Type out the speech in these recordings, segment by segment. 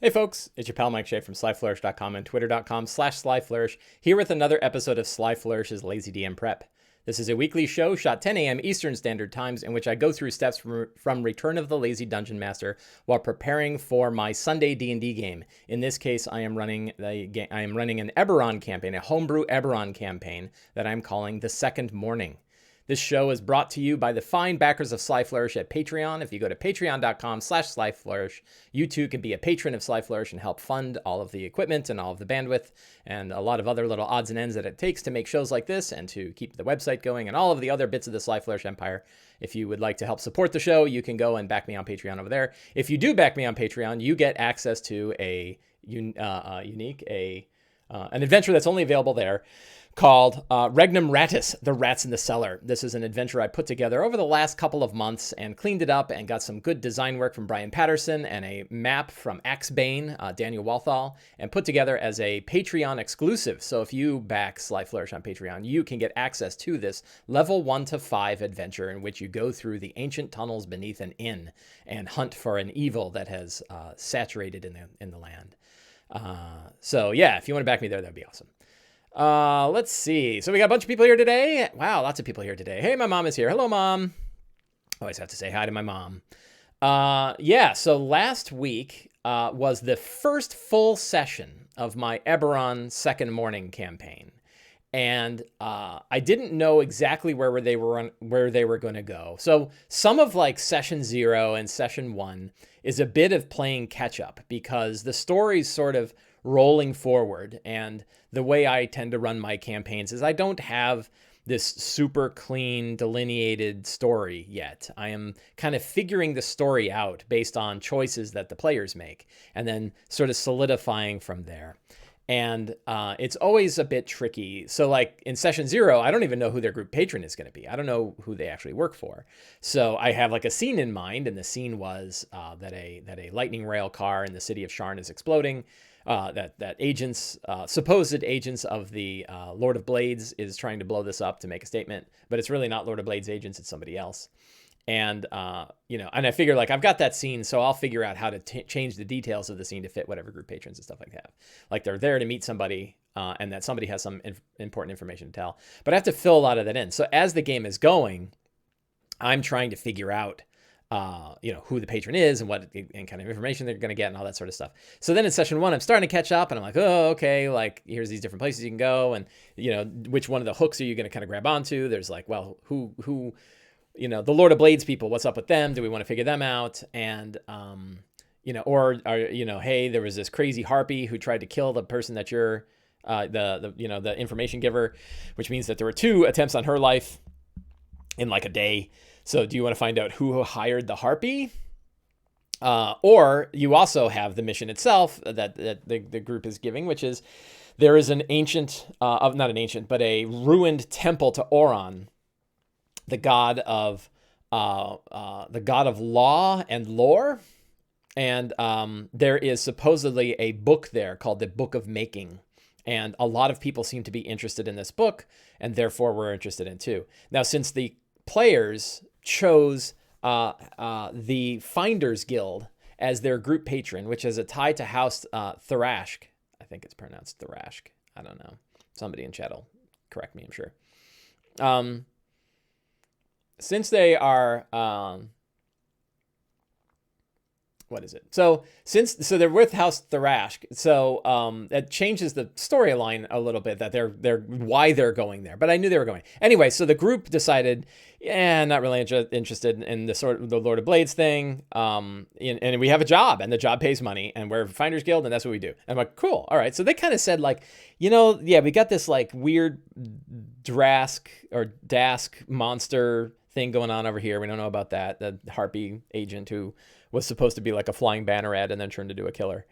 Hey folks, it's your pal Mike Shea from slyflourish.com and twitter.com/slyflourish, here with another episode of Sly Flourish's Lazy D&D Prep. This is a weekly show shot 10 a.m. Eastern Standard Times in which I go through steps from Return of the Lazy Dungeon Master while preparing for my Sunday D&D game. In this case, I am running an Eberron campaign, a homebrew Eberron campaign that I'm calling the Second Mourning. This show is brought to you by the fine backers of Sly Flourish at Patreon. If you go to patreon.com/slyflourish, you too can be a patron of Sly Flourish and help fund all of the equipment and all of the bandwidth and a lot of other little odds and ends that it takes to make shows like this and to keep the website going and all of the other bits of the Sly Flourish empire. If you would like to help support the show, you can go and back me on Patreon over there. If you do back me on Patreon, you get access to an adventure that's only available there called Regnum Ratus, The Rats in the Cellar. This is an adventure I put together over the last couple of months and cleaned it up and got some good design work from Brian Patterson and a map from Axebane, Daniel Walthall, and put together as a Patreon exclusive. So if you back Sly Flourish on Patreon, you can get access to this level 1 to 5 adventure in which you go through the ancient tunnels beneath an inn and hunt for an evil that has saturated in the land. So yeah, if you want to back me there, that'd be awesome. Let's see. So we got a bunch of people here today. Wow, lots of people here today. Hey, my mom is here. Hello, Mom. Always have to say hi to my mom. So last week was the first full session of my Eberron Second Mourning campaign. And I didn't know exactly where they were going to go. So some of like session 0 and session 1 is a bit of playing catch up because the story's sort of rolling forward. And the way I tend to run my campaigns is I don't have this super clean delineated story yet. I am kind of figuring the story out based on choices that the players make and then sort of solidifying from there. And it's always a bit tricky. So like in session 0, I don't even know who their group patron is going to be. I don't know who they actually work for. So I have like a scene in mind. And the scene was that a lightning rail car in the city of Sharn is exploding. That agents, supposed agents of the Lord of Blades is trying to blow this up to make a statement. But it's really not Lord of Blades agents. It's somebody else. And, and I figure like I've got that scene, so I'll figure out how to change the details of the scene to fit whatever group patrons and stuff like that. Like they're there to meet somebody and that somebody has some important information to tell. But I have to fill a lot of that in. So as the game is going, I'm trying to figure out, who the patron is and what and kind of information they're going to get and all that sort of stuff. So then in session 1, I'm starting to catch up and I'm like, oh, okay, like here's these different places you can go. And, which one of the hooks are you going to kind of grab onto? There's like, well, who the Lord of Blades people, what's up with them? Do we want to figure them out? And, hey, there was this crazy harpy who tried to kill the person that you're, the information giver, which means that there were 2 attempts on her life in like a day. So do you want to find out who hired the harpy? Or you also have the mission itself that the group is giving, which is there is an ancient, not an ancient, but a ruined temple to Oron, the god of law and lore. And there is supposedly a book there called the Book of Making. And a lot of people seem to be interested in this book, and therefore we're interested in too. Now, since the players chose the Finders Guild as their group patron, which is a tie to House Tharashk. I think it's pronounced Tharashk. I don't know. Somebody in chat will correct me, I'm sure. Since they are, what is it? So they're with House Tharashk. So that changes the storyline a little bit that they're why they're going there. But I knew they were going anyway. So the group decided, not really interested in the Lord of Blades thing. And we have a job, and the job pays money, and we're Finders Guild, and that's what we do. And I'm like, cool, all right. So they kind of said like, we got this like weird Dask monster thing going on over here. We don't know about that. The harpy agent who was supposed to be like a flying banneret and then turned into a killer.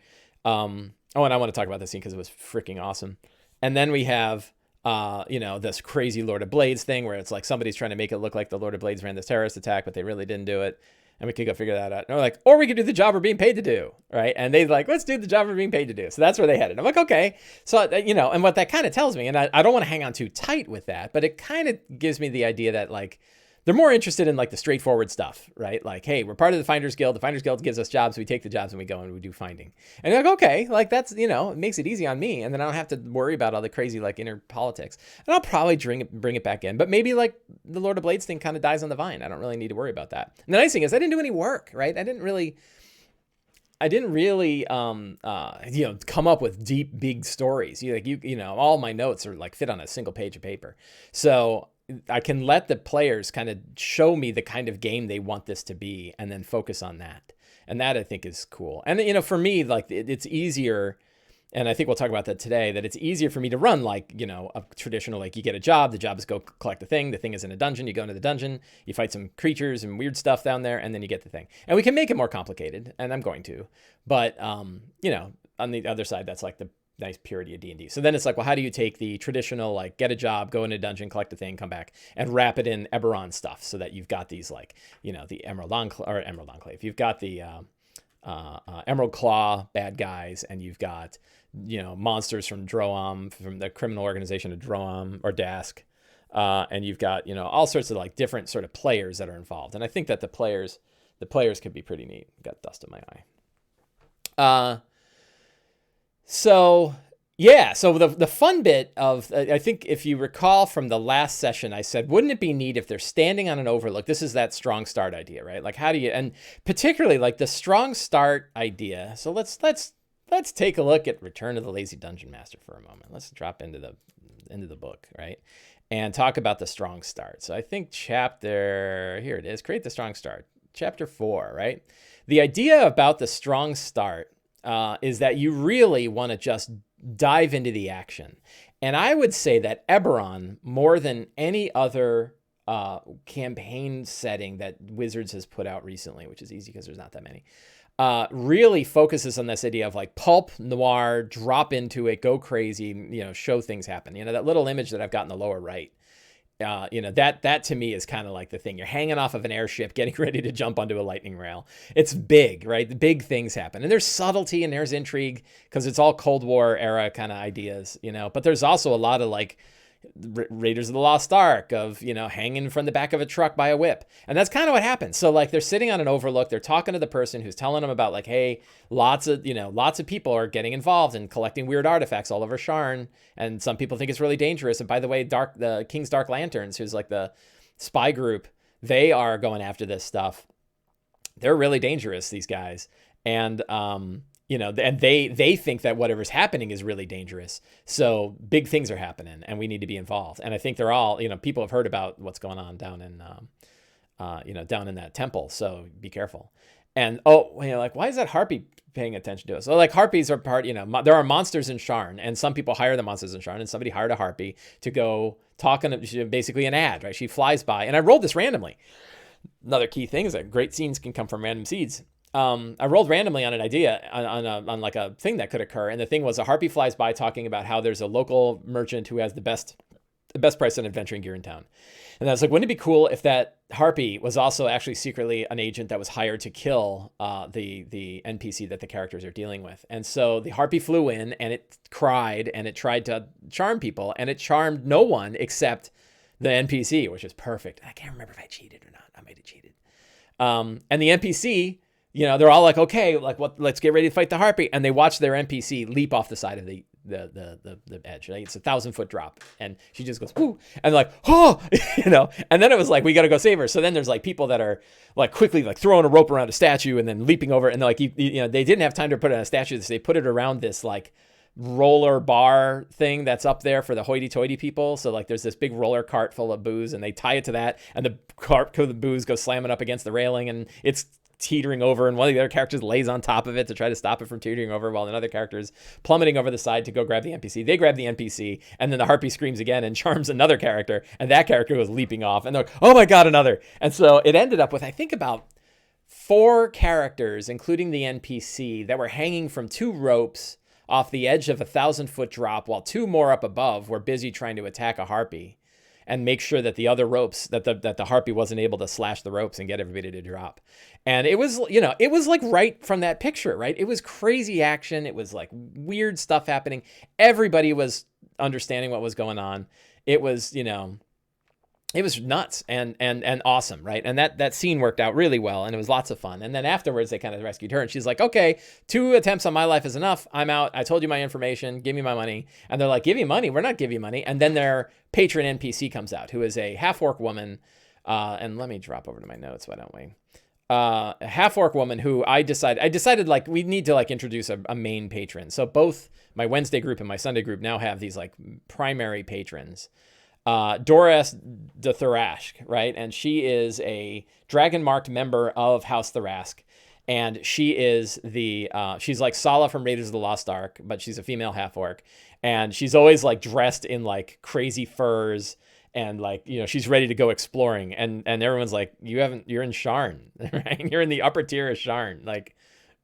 And I want to talk about this scene because it was freaking awesome. And then we have, this crazy Lord of Blades thing where it's like somebody's trying to make it look like the Lord of Blades ran this terrorist attack, but they really didn't do it. And we could go figure that out. And we're like, or we could do the job we're being paid to do, right? And they're like, let's do the job we're being paid to do. So that's where they headed. I'm like, okay. So, and what that kind of tells me, and I don't want to hang on too tight with that, but it kind of gives me the idea that like, they're more interested in like the straightforward stuff, right? Like, hey, we're part of the Finders Guild. The Finders Guild gives us jobs. We take the jobs and we go and we do finding. And they're like, okay, like that's, you know, it makes it easy on me. And then I don't have to worry about all the crazy like inner politics. And I'll probably bring it back in. But maybe like the Lord of Blades thing kind of dies on the vine. I don't really need to worry about that. And the nice thing is I didn't do any work, right? I didn't really, you know, come up with deep, big stories. You know, all my notes are like fit on a single page of paper. So I can let the players kind of show me the kind of game they want this to be and then focus on that. And that I think is cool. And, you know, for me, like it's easier, and I think we'll talk about that today, that it's easier for me to run like, you know, a traditional, like you get a job, the job is go collect the thing is in a dungeon, you go into the dungeon, you fight some creatures and weird stuff down there, and then you get the thing. And we can make it more complicated, and I'm going to, but, you know, on the other side, that's like the nice purity of D&D. So then it's like, well, how do you take the traditional, like get a job, go into a dungeon, collect a thing, come back, and wrap it in Eberron stuff so that you've got these like, you know, the Emerald Enclave, you've got the Emerald Claw bad guys, and you've got, you know, monsters from Droam, from the criminal organization of Droam or Dask, and you've got, you know, all sorts of like different sort of players that are involved. And I think that the players could be pretty neat. Got dust in my eye. So the fun bit of, I think if you recall from the last session, I said, wouldn't it be neat if they're standing on an overlook? This is that strong start idea, right? Like how do you, and particularly like the strong start idea. So let's take a look at Return of the Lazy Dungeon Master for a moment. Let's drop into the book, right? And talk about the strong start. So I think here it is, create the strong start. Chapter 4, right? The idea about the strong start is that you really want to just dive into the action. And I would say that Eberron, more than any other campaign setting that Wizards has put out recently, which is easy because there's not that many, really focuses on this idea of like pulp noir, drop into it, go crazy, you know, show things happen. You know, that little image that I've got in the lower right, you know, that to me is kind of like the thing. You're hanging off of an airship, getting ready to jump onto a lightning rail. It's big, right? The big things happen. And there's subtlety and there's intrigue because it's all Cold War era kind of ideas, you know, but there's also a lot of like Raiders of the Lost Ark of, you know, hanging from the back of a truck by a whip. And that's kind of what happens. So like they're sitting on an overlook, they're talking to the person who's telling them about like, hey, lots of people are getting involved and collecting weird artifacts all over Sharn. And some people think it's really dangerous. And by the way, the King's Dark Lanterns, who's like the spy group, they are going after this stuff. They're really dangerous, these guys. And, you know, and they think that whatever's happening is really dangerous. So big things are happening and we need to be involved. And I think they're all, you know, people have heard about what's going on down in, you know, down in that temple. So be careful. And, oh, you know, like, why is that harpy paying attention to us? So like harpies are part, you know, there are monsters in Sharn, and some people hire the monsters in Sharn, and somebody hired a harpy to go talk on basically an ad, right? She flies by, and I rolled this randomly. Another key thing is that great scenes can come from random seeds. I rolled randomly on an idea on like a thing that could occur. And the thing was a harpy flies by talking about how there's a local merchant who has the best price on adventuring gear in town. And I was like, wouldn't it be cool if that harpy was also actually secretly an agent that was hired to kill the NPC that the characters are dealing with? And so the harpy flew in and it cried and it tried to charm people, and it charmed no one except the NPC, which is perfect. I can't remember if I cheated or not. I might have cheated. And the NPC, you know, they're all like, okay, like what? Let's get ready to fight the harpy, and they watch their NPC leap off the side of the edge. Right? It's a 1,000-foot drop, and she just goes, ooh, and like, oh, you know. And then it was like, we got to go save her. So then there's like people that are like quickly like throwing a rope around a statue and then leaping over, and they're like, you know, they didn't have time to put it on a statue, so they put it around this like roller bar thing that's up there for the hoity-toity people. So like there's this big roller cart full of booze, and they tie it to that, and the cart of the booze goes slamming up against the railing, and it's teetering over, and one of the other characters lays on top of it to try to stop it from teetering over, while another character is plummeting over the side to go grab the NPC. They grab the NPC, and then the harpy screams again and charms another character, and that character goes leaping off, and they're like, oh my god, another. And so it ended up with, I think, about 4 characters, including the NPC, that were hanging from 2 ropes off the edge of a 1,000-foot drop, while 2 more up above were busy trying to attack a harpy and make sure that the other ropes, that the harpy wasn't able to slash the ropes and get everybody to drop. And it was, you know, it was like right from that picture, right? It was crazy action. It was like weird stuff happening. Everybody was understanding what was going on. It was, you know, it was nuts and awesome, right? And that scene worked out really well, and it was lots of fun. And then afterwards, they kind of rescued her, and she's like, "Okay, 2 attempts on my life is enough. I'm out. I told you my information. Give me my money." And they're like, "Give you money? We're not give you money." And then their patron NPC comes out, who is a half-orc woman. And let me drop over to my notes. Why don't we? A half-orc woman who I decided like we need to like introduce a main patron. So both my Wednesday group and my Sunday group now have these like primary patrons. Doris de Tharask, right? And she is a dragon-marked member of House Tharask. And she is she's like Sala from Raiders of the Lost Ark, but she's a female half-orc. And she's always like dressed in like crazy furs and like, you know, she's ready to go exploring. And everyone's like, you're in Sharn, right? You're in the upper tier of Sharn. Like,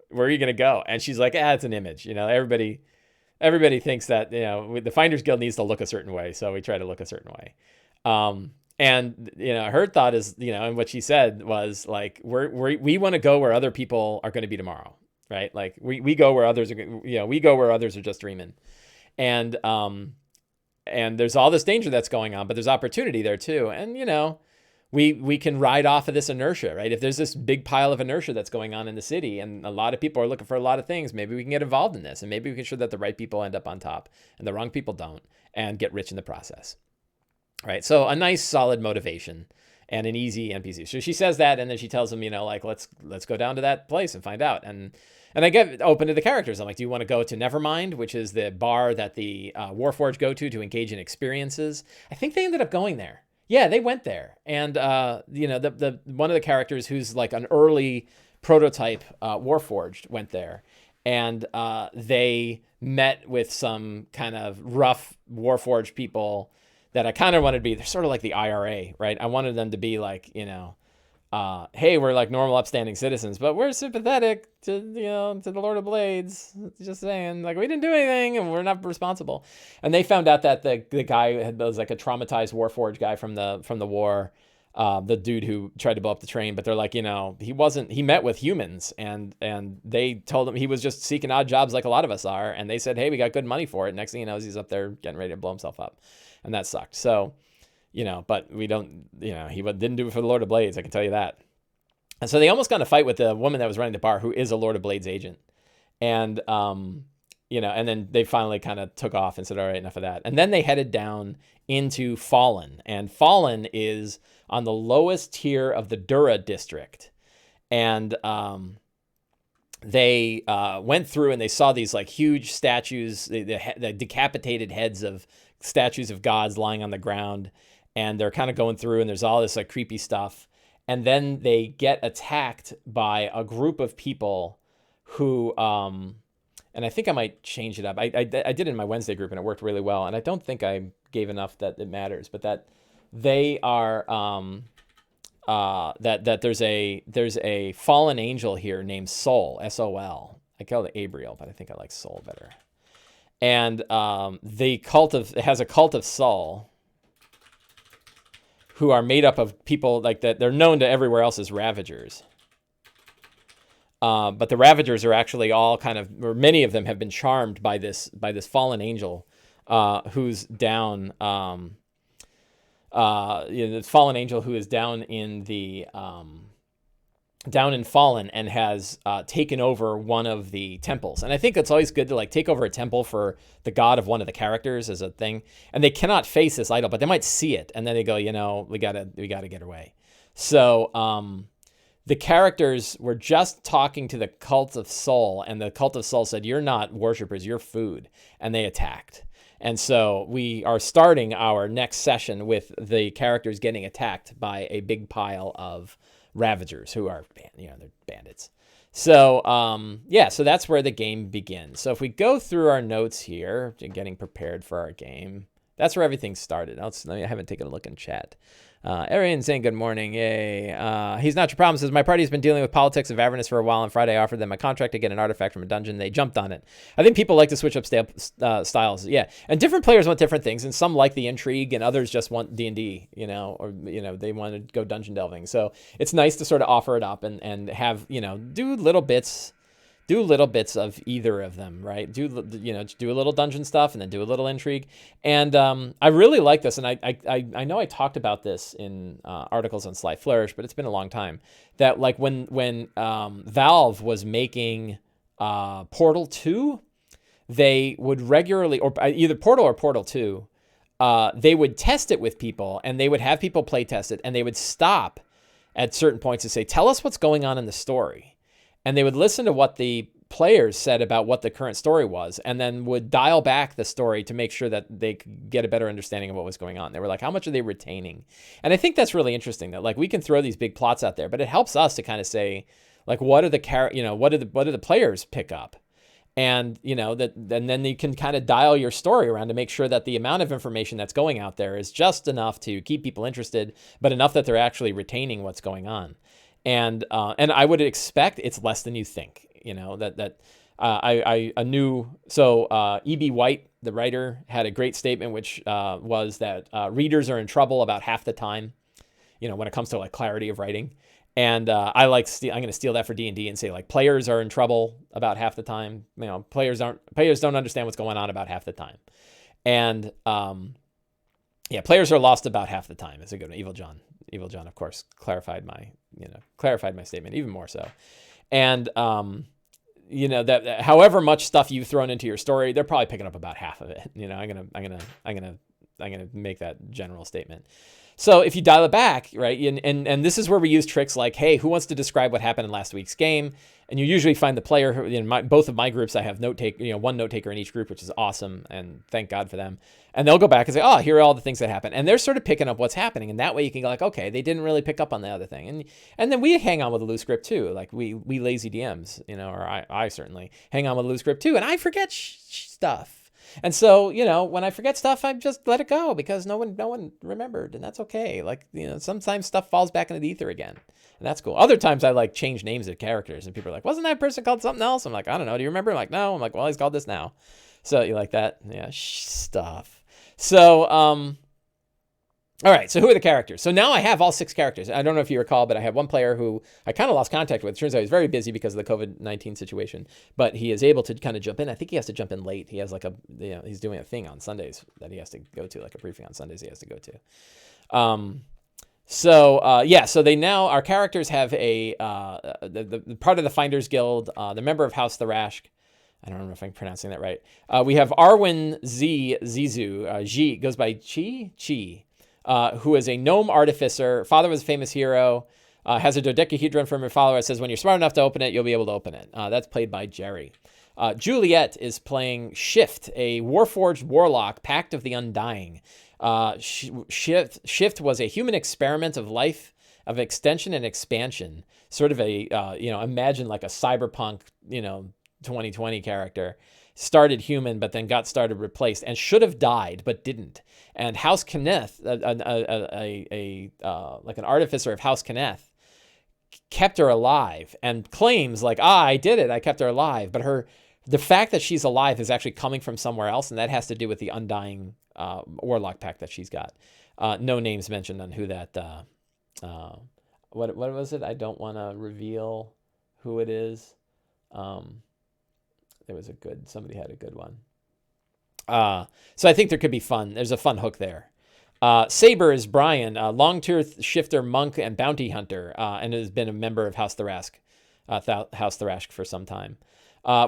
where are you going to go? And she's like, it's an image. You know, everybody thinks that, you know, the Finders Guild needs to look a certain way. So we try to look a certain way. And, you know, her thought is, you know, and what she said was like, we want to go where other people are going to be tomorrow, right? Like we go where others are, you know, we go where others are just dreaming. And there's all this danger that's going on, but there's opportunity there too. And, you know, we can ride off of this inertia, right? If there's this big pile of inertia that's going on in the city and a lot of people are looking for a lot of things, maybe we can get involved in this, and maybe we can ensure that the right people end up on top and the wrong people don't, and get rich in the process, right? So a nice solid motivation and an easy NPC. So she says that, and then she tells him, you know, like, let's go down to that place and find out. And I get open to the characters. I'm like, do you want to go to Nevermind, which is the bar that the Warforged go to engage in experiences? I think they ended up going there. Yeah, they went there. And, you know, the one of the characters who's like an early prototype Warforged went there. And they met with some kind of rough Warforged people that I kind of wanted to be. They're sort of like the IRA, right? I wanted them to be like, you know, hey, we're like normal upstanding citizens, but we're sympathetic to, you know, to the Lord of Blades. Just saying, like, we didn't do anything and we're not responsible. And they found out that the guy was like a traumatized Warforged guy from the war, the dude who tried to blow up the train. But they're like, you know, he met with humans and they told him he was just seeking odd jobs like a lot of us are. And they said, hey, we got good money for it. Next thing he knows, he's up there getting ready to blow himself up. And that sucked. So, you know, but we don't, you know, he didn't do it for the Lord of Blades, I can tell you that. And so they almost got in a fight with the woman that was running the bar, who is a Lord of Blades agent. And, you know, and then they finally kind of took off and said, all right, enough of that. And then they headed down into Fallen. And Fallen is on the lowest tier of the Dura district. And they went through and they saw these like huge statues, the decapitated heads of statues of gods lying on the ground. And they're kind of going through and there's all this like creepy stuff. And then they get attacked by a group of people who, and I think I might change it up. I did it in my Wednesday group and it worked really well. And I don't think I gave enough that it matters, but that they are, that there's a fallen angel here named Sol, S-O-L. I call it Abriel, but I think I like Sol better. And it has a cult of Sol, who are made up of people like that. They're known to everywhere else as Ravagers. But the Ravagers are actually all kind of, or many of them have been charmed by this fallen angel, who's down, you know, the fallen angel who is down in the, down in Fallen and has taken over one of the temples. And I think it's always good to like take over a temple for the god of one of the characters as a thing. And they cannot face this idol, but they might see it. And then they go, you know, we gotta get away. So the characters were just talking to the cult of Sol, and the cult of Sol said, you're not worshipers, you're food. And they attacked. And so we are starting our next session with the characters getting attacked by a big pile of Ravagers who are, you know, they're bandits. So, yeah, so that's where the game begins. So if we go through our notes here, getting prepared for our game, that's where everything started. I haven't taken a look in chat. Arian saying good morning. Yay. He's not your problem. Says, my party has been dealing with politics of Avernus for a while. On Friday, I offered them a contract to get an artifact from a dungeon. They jumped on it. I think people like to switch up styles. Yeah. And different players want different things. And some like the intrigue and others just want D&D, you know, or, you know, they want to go dungeon delving. So it's nice to sort of offer it up and have, you know, do little bits do little bits of either of them, right? Do a little dungeon stuff and then do a little intrigue. And I really like this. And I know I talked about this in articles on Sly Flourish, but it's been a long time. That like when Valve was making Portal 2, they would regularly, or either Portal or Portal 2, they would test it with people, and they would have people play test it, and they would stop at certain points to say, tell us what's going on in the story. And they would listen to what the players said about what the current story was, and then would dial back the story to make sure that they could get a better understanding of what was going on. They were like, how much are they retaining? And I think that's really interesting, that like we can throw these big plots out there, but it helps us to kind of say, like, what are the what do the players pick up? And, and then you can kind of dial your story around to make sure that the amount of information that's going out there is just enough to keep people interested, but enough that they're actually retaining what's going on. And I would expect it's less than you think, E.B. White, the writer, had a great statement, which was that readers are in trouble about half the time, when it comes to like clarity of writing. And I'm going to steal that for D&D and say, like, players are in trouble about half the time. Players don't understand what's going on about half the time. And players are lost about half the time. It's a good one. Evil John, of course, clarified my statement even more so. And that however much stuff you've thrown into your story, they're probably picking up about half of it. I'm gonna make that general statement. So if you dial it back, right, and this is where we use tricks like, hey, who wants to describe what happened in last week's game? And you usually find the player who, both of my groups, I have one note taker in each group, which is awesome, and thank God for them. And they'll go back and say, oh, here are all the things that happened. And they're sort of picking up what's happening. And that way you can go like, okay, they didn't really pick up on the other thing. And then we hang on with a loose grip too. Like we lazy DMs, or I certainly hang on with a loose grip too. And I forget stuff. And so, when I forget stuff, I just let it go because no one remembered, and that's okay. Like, sometimes stuff falls back into the ether again, and that's cool. Other times I like change names of characters, and people are like, wasn't that person called something else? I'm like, I don't know. Do you remember? I'm like, no. I'm like, well, he's called this now. So you like that? Yeah, stuff. So, all right, so who are the characters? So now I have all 6 characters. I don't know if you recall, but I have one player who I kind of lost contact with. It turns out he's very busy because of the COVID-19 situation, but he is able to kind of jump in. I think he has to jump in late. He has like he's doing a thing on Sundays that he has to go to, like a briefing on Sundays he has to go to. So they now, our characters have the part of the Finders Guild, the member of House Thorashk. I don't know if I'm pronouncing that right. We have Arwen Zizu, Ji, goes by Chi. Who is a gnome artificer. Father was a famous hero. Has a dodecahedron from her follower. It says, when you're smart enough to open it, you'll be able to open it. That's played by Jerry. Juliet is playing Shift, a warforged warlock, Pact of the Undying. Shift was a human experiment of life, of extension and expansion. Sort of imagine like a cyberpunk, 2020 character. Started human, but then got started replaced, and should have died, but didn't. And House Kenneth, like an artificer of House Kenneth, kept her alive and claims like, I did it, I kept her alive. But the fact that she's alive is actually coming from somewhere else, and that has to do with the Undying Warlock pact that she's got. No names mentioned on who that. What was it? I don't want to reveal who it is. Somebody had a good one. So I think there could be fun. There's a fun hook there. Saber is Brian, long-tooth shifter, monk, and bounty hunter, and has been a member of House Thorashk for some time.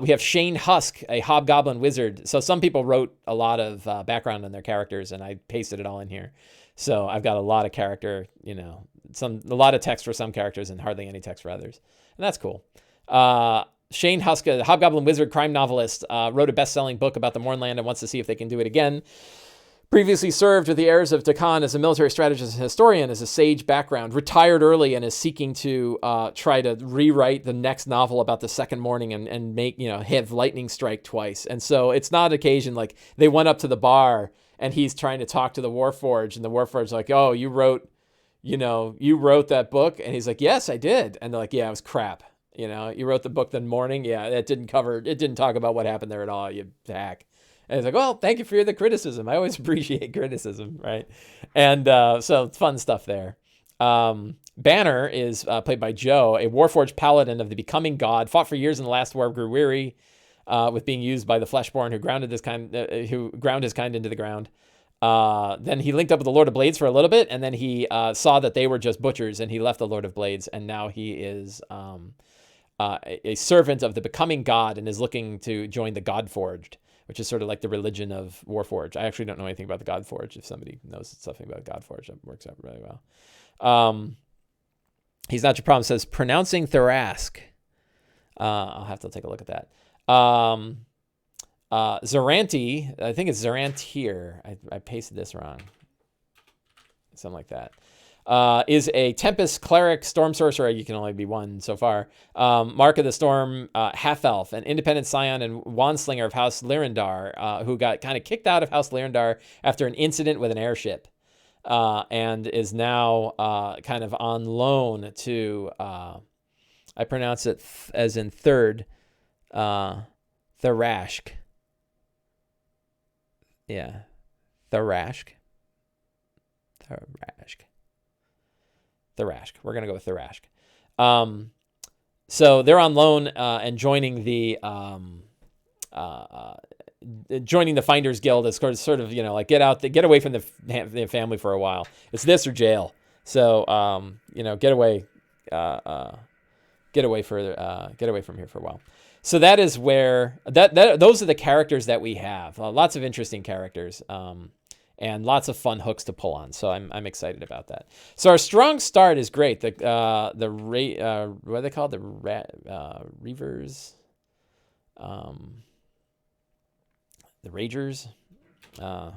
We have Shane Husk, a hobgoblin wizard. So some people wrote a lot of background on their characters, and I pasted it all in here. So I've got a lot of character, a lot of text for some characters and hardly any text for others. And that's cool. Shane Husk, a hobgoblin wizard, crime novelist, wrote a best-selling book about the Mornland and wants to see if they can do it again. Previously served with the heirs of Takan as a military strategist and historian, as a sage background, retired early and is seeking to try to rewrite the next novel about the Second Mourning and make, have lightning strike twice. And so it's not an occasion like they went up to the bar and he's trying to talk to the Warforged, and the Warforged's like, oh, you wrote that book? And he's like, yes, I did. And they're like, yeah, it was crap. You wrote the book The Mourning. Yeah, it didn't talk about what happened there at all, you hack. And it's like, well, thank you for the criticism. I always appreciate criticism, right? And so fun stuff there. Banner is played by Joe, a Warforged paladin of the becoming god, fought for years in the last war, grew weary with being used by the Fleshborn, who ground his kind into the ground. Then he linked up with the Lord of Blades for a little bit, and then he saw that they were just butchers, and he left the Lord of Blades, and now he is a servant of the becoming god and is looking to join the Godforged, which is sort of like the religion of Warforged. I actually don't know anything about the Godforged. If somebody knows something about Godforged, that works out really well. He's not your problem. Says pronouncing Tharask. I'll have to take a look at that. Zaranti, I think it's Zarantir. I pasted this wrong. Something like that. Is a Tempest Cleric Storm Sorcerer. You can only be one so far. Mark of the Storm, half-elf, an independent scion and wandslinger of House Lyrindar, who got kind of kicked out of House Lyrindar after an incident with an airship. And is now kind of on loan to, I pronounce it as in third, Tharashk. Yeah, Tharashk. Tharashk. We're going to go with Tharashk. So they're on loan and joining the Finders Guild is sort of, like get away from the family for a while. It's this or jail. So, get away from here for a while. So that is where those are the characters that we have. Lots of interesting characters. And lots of fun hooks to pull on. So I'm excited about that. So our strong start is great. What are they called? The Reavers, the Ragers, the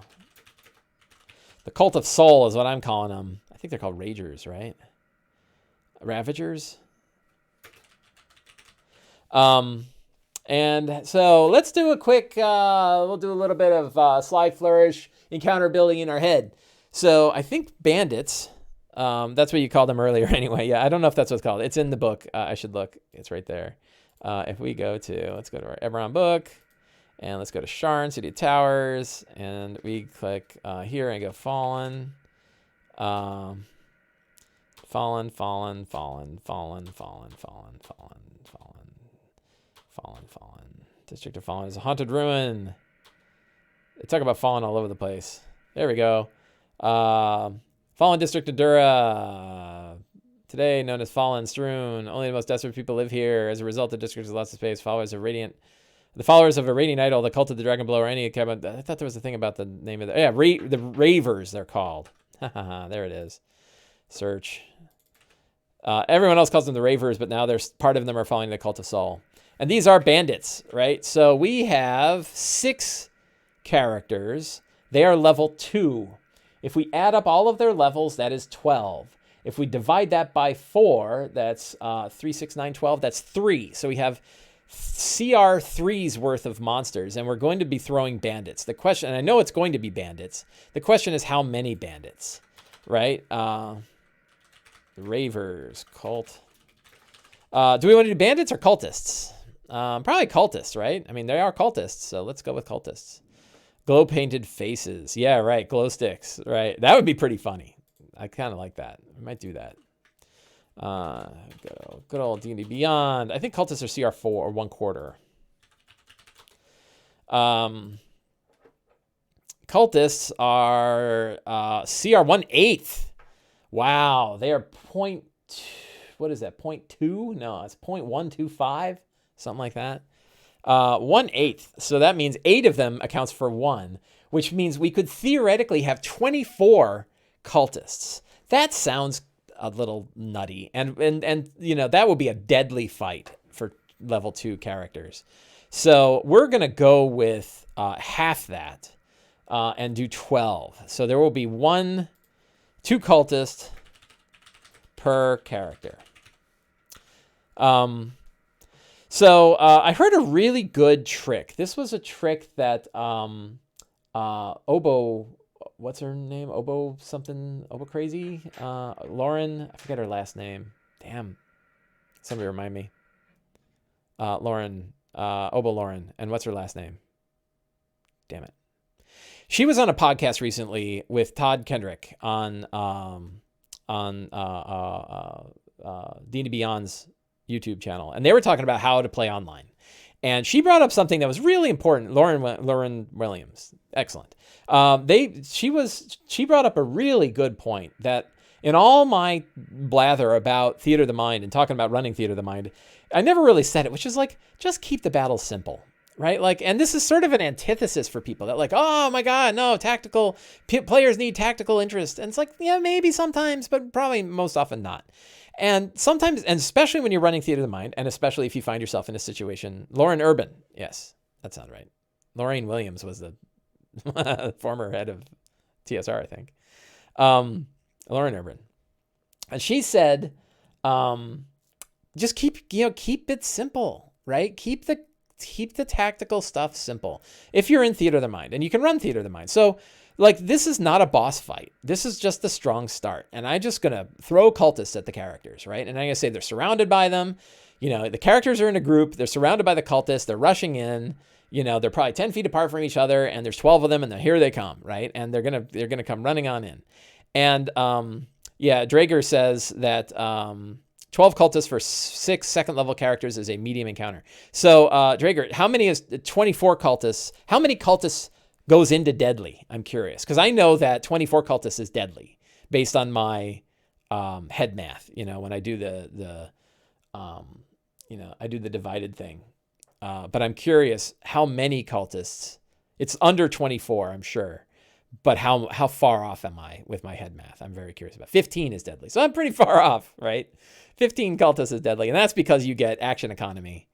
Cult of Soul is what I'm calling them. I think they're called Ragers, right? Ravagers. And so let's do a quick. We'll do a little bit of slide flourish. Encounter building in our head. So I think bandits, that's what you called them earlier anyway. Yeah, I don't know if that's what it's called. It's in the book. I should look. It's right there. If we let's go to our Eberron book, and let's go to Sharn, City of Towers, and we click here and go Fallen. Fallen. District of Fallen is a haunted ruin. They talk about Fallen all over the place. There we go. Fallen District of Dura. Today known as Fallen Strewn. Only the most desperate people live here. As a result, the district has lots of space. The followers of a radiant idol, the cult of the dragon blow, or any. I thought there was a thing about the name of the. Yeah, the Ravers, they're called. There it is. Search. Everyone else calls them the Ravers, but now part of them are following the cult of Saul. And these are bandits, right? So we have 6 characters. They are level 2. If we add up all of their levels, that is 12. If we divide that by 4, that's 3, 6, 9, 12. That's 3. So we have CR 3's worth of monsters, and we're going to be throwing bandits. The question, and I know it's going to be bandits. The question is how many bandits, right? Ravers, cult. Do we want to do bandits or cultists? Probably cultists, right? I mean, they are cultists, so let's go with cultists. Glow painted faces. Yeah, right. Glow sticks. Right. That would be pretty funny. I kind of like that. I might do that. Good old D&D Beyond. I think cultists are CR4 or 1/4. Cultists are CR 1/8. Wow. They are what is that? 0.2? No, it's 0.125. Something like that. 1/8. So that means 8 of them accounts for 1, which means we could theoretically have 24 cultists. That sounds a little nutty. And that would be a deadly fight for level 2 characters. So we're going to go with half that and do 12. So there will be 2 cultists per character. So I heard a really good trick. This was a trick that Obo, what's her name? Obo Crazy? Lauren, I forget her last name. Damn. Somebody remind me. Lauren, Obo Lauren. And what's her last name? Damn it. She was on a podcast recently with Todd Kendrick on D&D Beyond's YouTube channel, and they were talking about how to play online. And she brought up something that was really important. Lauren Williams, excellent. She brought up a really good point that in all my blather about Theater of the Mind and talking about running Theater of the Mind, I never really said it, which is like, just keep the battle simple, right? Like, and this is sort of an antithesis for people that like, oh my God, no, tactical players need tactical interest. And it's like, yeah, maybe sometimes, but probably most often not. And sometimes, and especially when you're running Theater of the Mind, and especially if you find yourself in a situation, Lauren Urban, yes, that sounds right. Lorraine Williams was the former head of TSR, I think. Lauren Urban. And she said, just keep it simple, right? Keep the tactical stuff simple. If you're in Theater of the Mind, and you can run Theater of the Mind. So, like, this is not a boss fight. This is just a strong start. And I'm just going to throw cultists at the characters, right? And I'm going to say they're surrounded by them. The characters are in a group. They're surrounded by the cultists. They're rushing in. They're probably 10 feet apart from each other, and there's 12 of them, and here they come, right? And they're going to come running on in. And, Drager says that 12 cultists for 6 second-level characters is a medium encounter. So, Drager, how many is 24 cultists? How many cultists goes into deadly? I'm curious, because I know that 24 cultists is deadly based on my head math. When I do I do the divided thing. But I'm curious how many cultists. It's under 24, I'm sure. But how far off am I with my head math? I'm very curious about. 15 is deadly, so I'm pretty far off, right? 15 cultists is deadly, and that's because you get action economy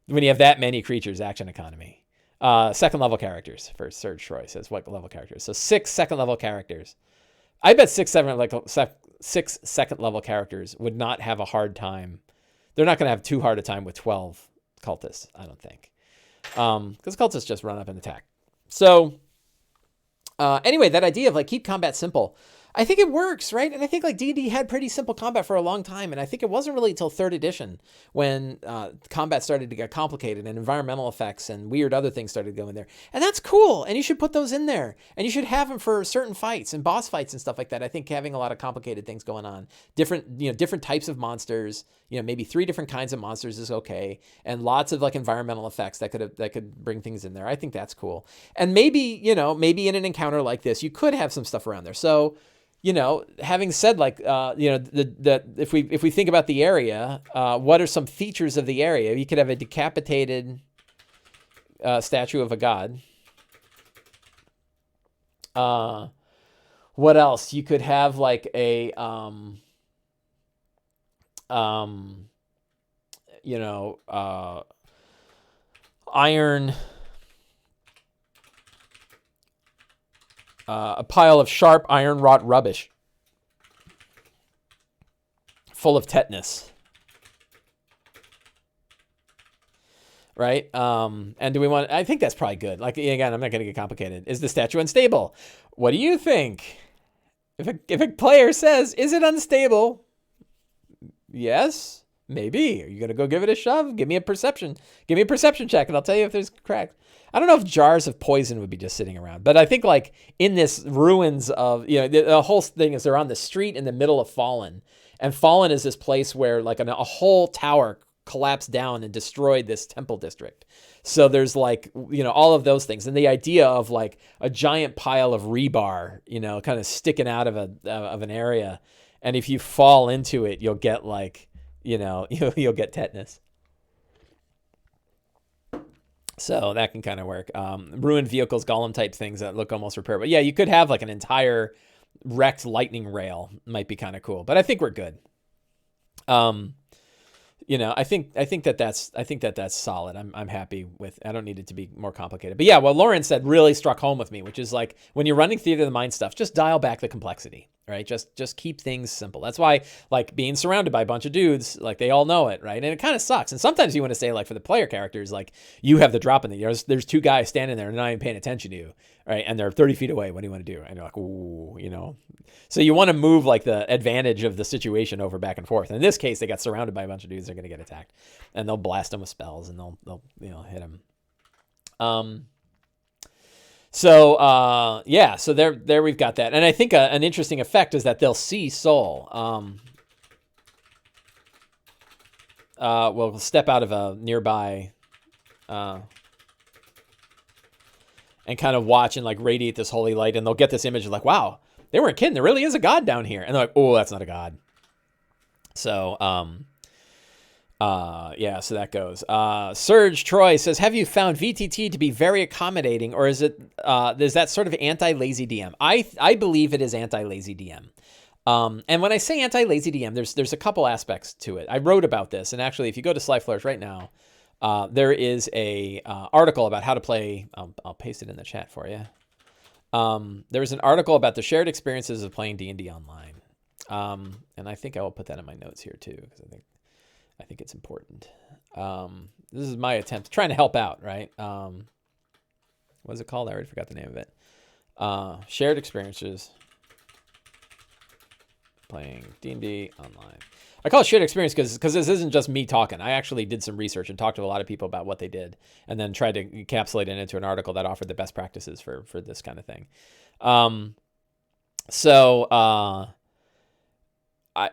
when you have that many creatures. Action economy. Second level characters for Serge Troy says what level characters. So 6 second level characters. I bet 6 second level characters would not have a hard time. They're not going to have too hard a time with 12 cultists, I don't think, because cultists just run up and attack. So anyway, that idea of like keep combat simple, I think it works, right? And I think like D&D had pretty simple combat for a long time. And I think it wasn't really until 3rd edition when combat started to get complicated and environmental effects and weird other things started to go in there. And that's cool. And you should put those in there. And you should have them for certain fights and boss fights and stuff like that. I think having a lot of complicated things going on, different types of monsters, maybe 3 different kinds of monsters is okay. And lots of like environmental effects that could bring things in there. I think that's cool. And maybe in an encounter like this, you could have some stuff around there. So, having said like, if we think about the area, what are some features of the area? You could have a decapitated statue of a god. What else? You could have like a, iron, a pile of sharp iron wrought rubbish full of tetanus. Right? And do we want, I think that's probably good. Like, again, I'm not going to get complicated. Is the statue unstable? What do you think? If a player says, is it unstable? Yes, maybe. Are you going to go give it a shove? Give me a perception check and I'll tell you if there's cracks. I don't know if jars of poison would be just sitting around, but I think like in this ruins of, the whole thing is they're on the street in the middle of Fallen, and Fallen is this place where like a whole tower collapsed down and destroyed this temple district. So there's like, all of those things. And the idea of like a giant pile of rebar, kind of sticking out of an area. And if you fall into it, you'll get like, you'll get tetanus. So that can kind of work. Ruined vehicles, golem type things that look almost repaired. But yeah, you could have like an entire wrecked lightning rail. Might be kind of cool. But I think we're good. I think that's solid. I'm happy with. I don't need it to be more complicated. But yeah, what Lauren said really struck home with me, which is like when you're running Theater of the Mind stuff, just dial back the complexity, right? Just keep things simple. That's why like being surrounded by a bunch of dudes, like they all know it, right? And it kind of sucks. And sometimes you want to say like for the player characters, like you have the drop in there's 2 guys standing there and not even paying attention to you, right? And they're 30 feet away. What do you want to do? And you're like, ooh, So you want to move like the advantage of the situation over back and forth. And in this case, they got surrounded by a bunch of dudes. They're going to get attacked, and they'll blast them with spells, and they'll hit them. So so there we've got that. And I think an interesting effect is that they'll see Soul. We'll step out of a nearby and kind of watch and like radiate this holy light, and they'll get this image of like, wow, they weren't kidding. There really is a god down here. And they're like, oh, that's not a god. So, so that goes. Serge Troy says, have you found VTT to be very accommodating, or is that sort of anti-lazy DM? I believe it is anti-lazy DM. And when I say anti-lazy DM, there's a couple aspects to it. I wrote about this, and actually, if you go to Sly Flourish right now, there is a article about how to play. I'll paste it in the chat for you. There was an article about the shared experiences of playing D&D online, and I think I will put that in my notes here too, because I think it's important. This is my attempt trying to help out, right? What is it called? I already forgot the name of it. Shared experiences playing D&D online. I call it shared experience because this isn't just me talking. I actually did some research and talked to a lot of people about what they did, and then tried to encapsulate it into an article that offered the best practices for this kind of thing.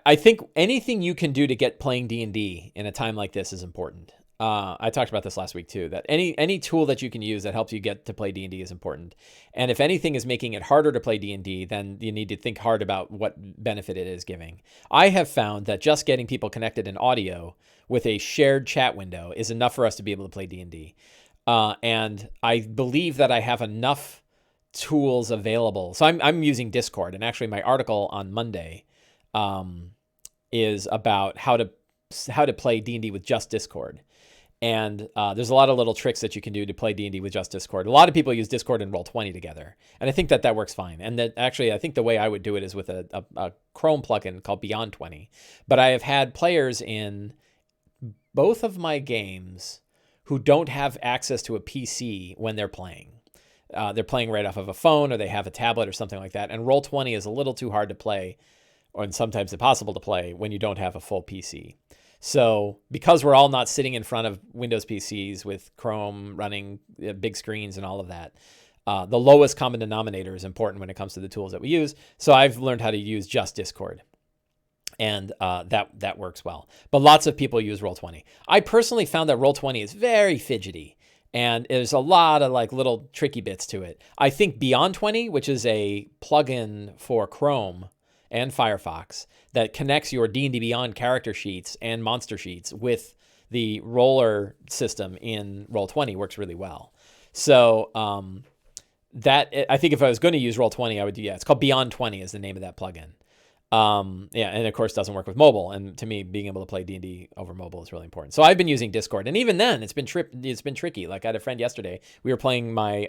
I think anything you can do to get playing D&D in a time like this is important. I talked about this last week too, that any tool that you can use that helps you get to play D&D is important. And if anything is making it harder to play D&D, then you need to think hard about what benefit it is giving. I have found that just getting people connected in audio with a shared chat window is enough for us to be able to play D&D. And I believe that I have enough tools available. So I'm using Discord, and actually my article on Monday is about how to play D&D with just Discord. And there's a lot of little tricks that you can do to play D&D with just Discord. A lot of people use Discord and Roll20 together, and I think that works fine. And that actually, I think the way I would do it is with a Chrome plugin called Beyond 20. But I have had players in both of my games who don't have access to a PC when they're playing. They're playing right off of a phone, or they have a tablet or something like that. And Roll20 is a little too hard to play, or sometimes impossible to play when you don't have a full PC. So because we're all not sitting in front of Windows PCs with Chrome running big screens and all of that, the lowest common denominator is important when it comes to the tools that we use. So I've learned how to use just Discord, and that works well. But lots of people use Roll20. I personally found that Roll20 is very fidgety, and there's a lot of like little tricky bits to it. I think Beyond 20, which is a plugin for Chrome and Firefox that connects your D&D Beyond character sheets and monster sheets with the roller system in Roll20, works really well. So I think if I was going to use Roll20, I would do, it's called Beyond 20 is the name of that plugin. And of course doesn't work with mobile. And to me, being able to play D&D over mobile is really important. So I've been using Discord, and even then it's been tricky. Like I had a friend yesterday, we were playing my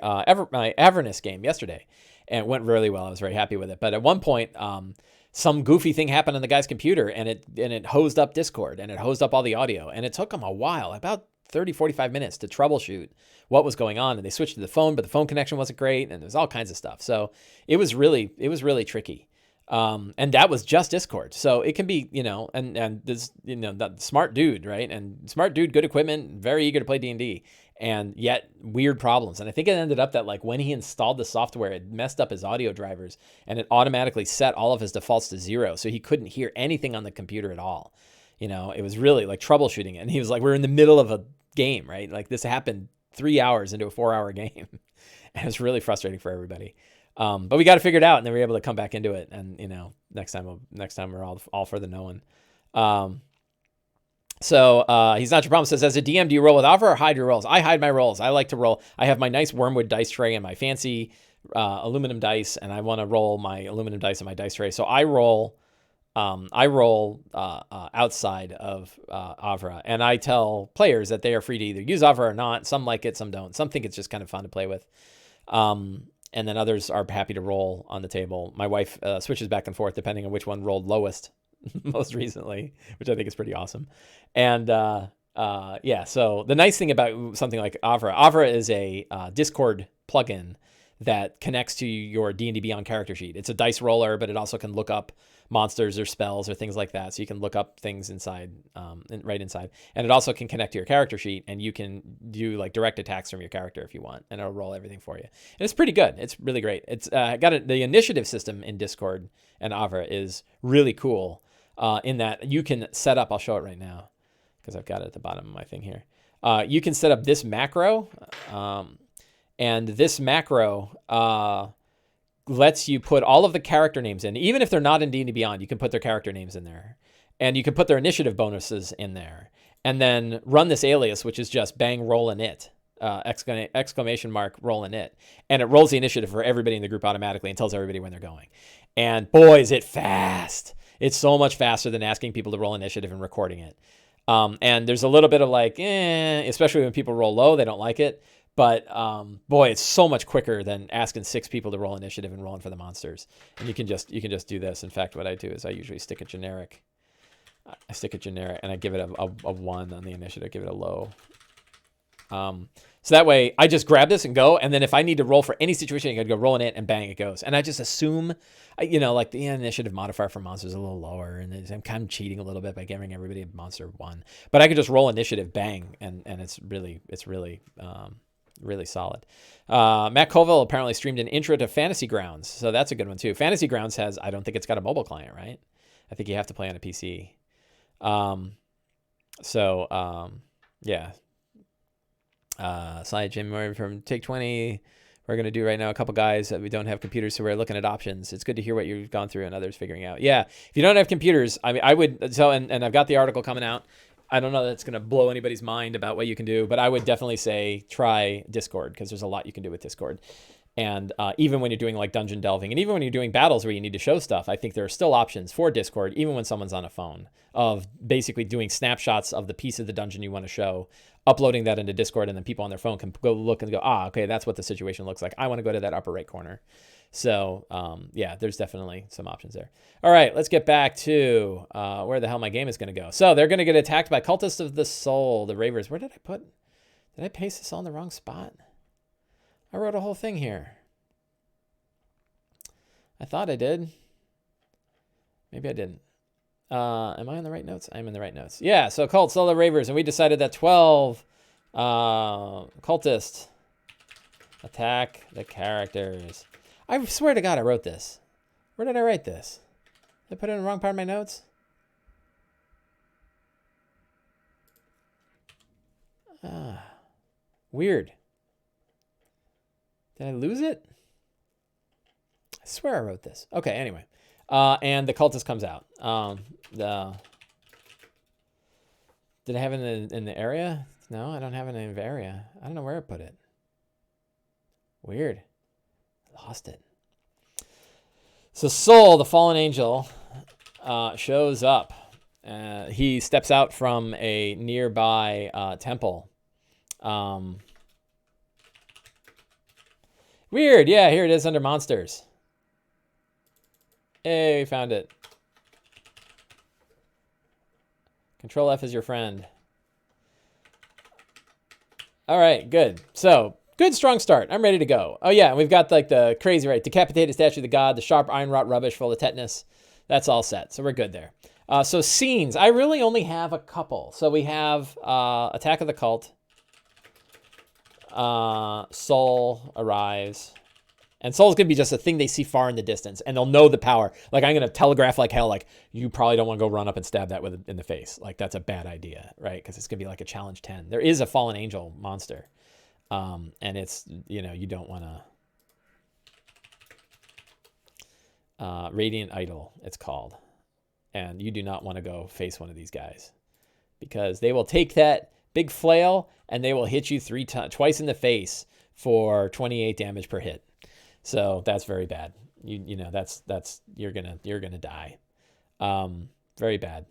Avernus game yesterday, and it went really well. I was very happy with it. But at one point, some goofy thing happened on the guy's computer, and it hosed up Discord, and it hosed up all the audio, and it took him a while, about 30, 45 minutes to troubleshoot what was going on. And they switched to the phone, but the phone connection wasn't great, and there's all kinds of stuff. So it was really tricky. And that was just Discord. So it can be, and this, that smart dude, right? And smart dude, good equipment, very eager to play D&D, and yet weird problems. And I think it ended up that like when he installed the software, it messed up his audio drivers, and it automatically set all of his defaults to 0. So he couldn't hear anything on the computer at all. It was really like troubleshooting it. And he was like, we're in the middle of a game, right? Like this happened 3 hours into a 4-hour game. And it was really frustrating for everybody. But we got to figure it out, and then we were able to come back into it. And next time we're all for the knowing. So he's not your problem. Says, as a DM, do you roll with Avra or hide your rolls? I hide my rolls. I like to roll. I have my nice wormwood dice tray and my fancy aluminum dice, and I want to roll my aluminum dice in my dice tray. So I roll outside of Avra, and I tell players that they are free to either use Avra or not. Some like it, some don't. Some think it's just kind of fun to play with. And then others are happy to roll on the table. My wife switches back and forth depending on which one rolled lowest most recently, which I think is pretty awesome. And so the nice thing about something like Avra is a Discord plugin that connects to your D&D Beyond character sheet. It's a dice roller, but it also can look up monsters or spells or things like that. So you can look up things inside, right inside. And it also can connect to your character sheet, and you can do like direct attacks from your character if you want, and it'll roll everything for you. And it's pretty good. It's really great. It's the initiative system in Discord and Avra is really cool in that you can set up, I'll show it right now because I've got it at the bottom of my thing here. You can set up this macro, and this macro lets you put all of the character names in. Even if they're not in D&D Beyond, you can put their character names in there. And you can put their initiative bonuses in there. And then run this alias, which is just bang, rollin' it, exclamation mark, rollin' it. And it rolls the initiative for everybody in the group automatically and tells everybody when they're going. And boy, is it fast. It's so much faster than asking people to roll initiative and recording it. And there's a little bit of like, especially when people roll low, they don't like it. But boy, it's so much quicker than asking 6 people to roll initiative and rolling for the monsters. And you can just do this. In fact, what I do is I usually stick a generic. And I give it a 1 on the initiative. Give it a low. So that way I just grab this and go. And then if I need to roll for any situation, I could go roll in it and bang, it goes. And I just assume, like the initiative modifier for monsters is a little lower, and I'm kind of cheating a little bit by giving everybody a monster 1. But I could just roll initiative, bang, and it's really really solid. Matt Colville apparently streamed an intro to Fantasy Grounds, so that's a good one too. Fantasy Grounds I don't think it's got a mobile client, right? I think you have to play on a PC. Yeah. Sly Jim from Take 20. We're going to do right now a couple guys that we don't have computers, so we're looking at options. It's good to hear what you've gone through and others figuring out. Yeah, if you don't have computers, I mean, I would, so, and I've got the article coming out. I don't know that it's going to blow anybody's mind about what you can do, but I would definitely say try Discord, because there's a lot you can do with Discord. And even when you're doing like dungeon delving, and even when you're doing battles where you need to show stuff, I think there are still options for Discord, even when someone's on a phone, of basically doing snapshots of the piece of the dungeon you want to show, uploading that into Discord, and then people on their phone can go look and go, okay, that's what the situation looks like. I want to go to that upper right corner. So yeah, there's definitely some options there. All right, let's get back to where the hell my game is going to go. So they're going to get attacked by Cultists of the Soul, the Ravers. Where did I paste this all in the wrong spot? I wrote a whole thing here. I thought I did. Maybe I didn't. Am I in the right notes? I'm in the right notes. Yeah, so Cults, all the Ravers, and we decided that 12 cultists attack the characters. I swear to God I wrote this. Where did I write this? Did I put it in the wrong part of my notes? Weird. Did I lose it? I swear I wrote this. Okay, anyway. And the cultist comes out. Did I have it in the area? No, I don't have it in the area. I don't know where I put it. Weird. Lost it. So Soul, the fallen angel, shows up. He steps out from a nearby temple. Weird. Yeah, here it is under monsters. Hey, we found it. Control F is your friend. All right, good. So, good, strong start. I'm ready to go. Oh, yeah, we've got like the crazy, right? Decapitated statue of the god, the sharp iron wrought rubbish full of tetanus. That's all set. So, we're good there. So, scenes. I really only have a couple. So, we have Attack of the Cult. Soul arrives. And Soul's going to be just a thing they see far in the distance, and they'll know the power. Like, I'm going to telegraph like hell, like, you probably don't want to go run up and stab that in the face. Like, that's a bad idea, right? Because it's going to be like a challenge 10. There is a fallen angel monster. And it's, you don't want to... Radiant Idol, it's called. And you do not want to go face one of these guys. Because they will take that big flail, and they will hit you twice in the face for 28 damage per hit. So that's very bad. That's you're gonna die. Very bad.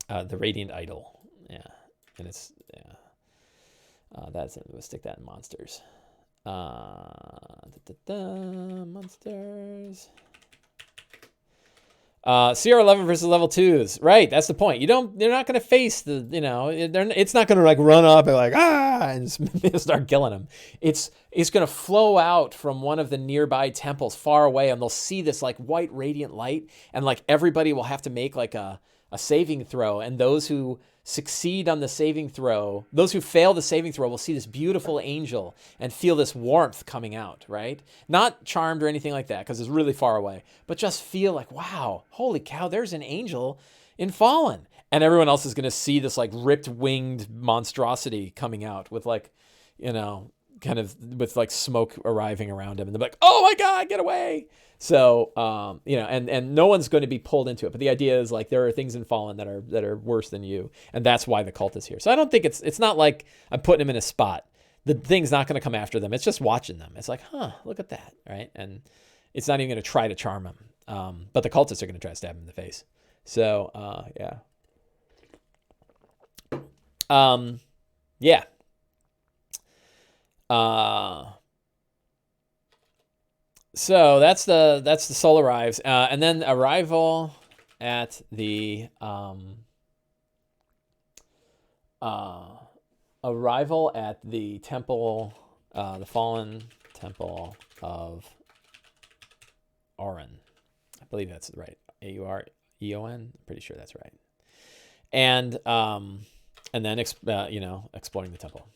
The Radiant Idol. Yeah. And it's we'll stick that in monsters. Monsters. CR11 versus level 2s. Right, that's the point. They're not going to face the, it's not going to like run up and like, and start killing them. It's going to flow out from one of the nearby temples far away, and they'll see this like white radiant light, and like everybody will have to make like a saving throw, and those who succeed on the saving throw, those who fail the saving throw will see this beautiful angel and feel this warmth coming out, right? Not charmed or anything like that, because it's really far away, but just feel like, wow, holy cow, there's an angel in Fallen. And everyone else is going to see this like ripped winged monstrosity coming out with like, kind of with like smoke arriving around him, and they're like, oh my God, get away. So, and no one's going to be pulled into it. But the idea is like there are things in Fallen that are worse than you, and that's why the cult is here. So I don't think it's not like I'm putting them in a spot. The thing's not going to come after them. It's just watching them. It's like, look at that, right? And it's not even going to try to charm them. But the cultists are going to try to stab him in the face. So, yeah. Yeah. So that's the soul arrives, and then arrival at the temple, the fallen temple of Auron. I believe that's right. Aureon. I'm pretty sure that's right. And then exploring the temple.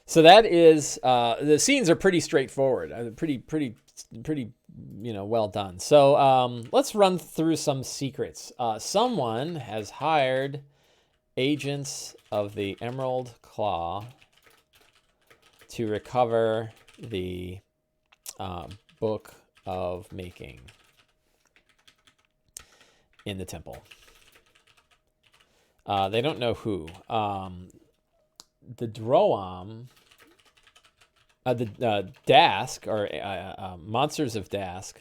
So that is, the scenes are pretty straightforward, pretty, well done. So let's run through some secrets. Someone has hired agents of the Emerald Claw to recover the Book of Making in the temple. They don't know who. The Droam... the Dask, or Monsters of Dask,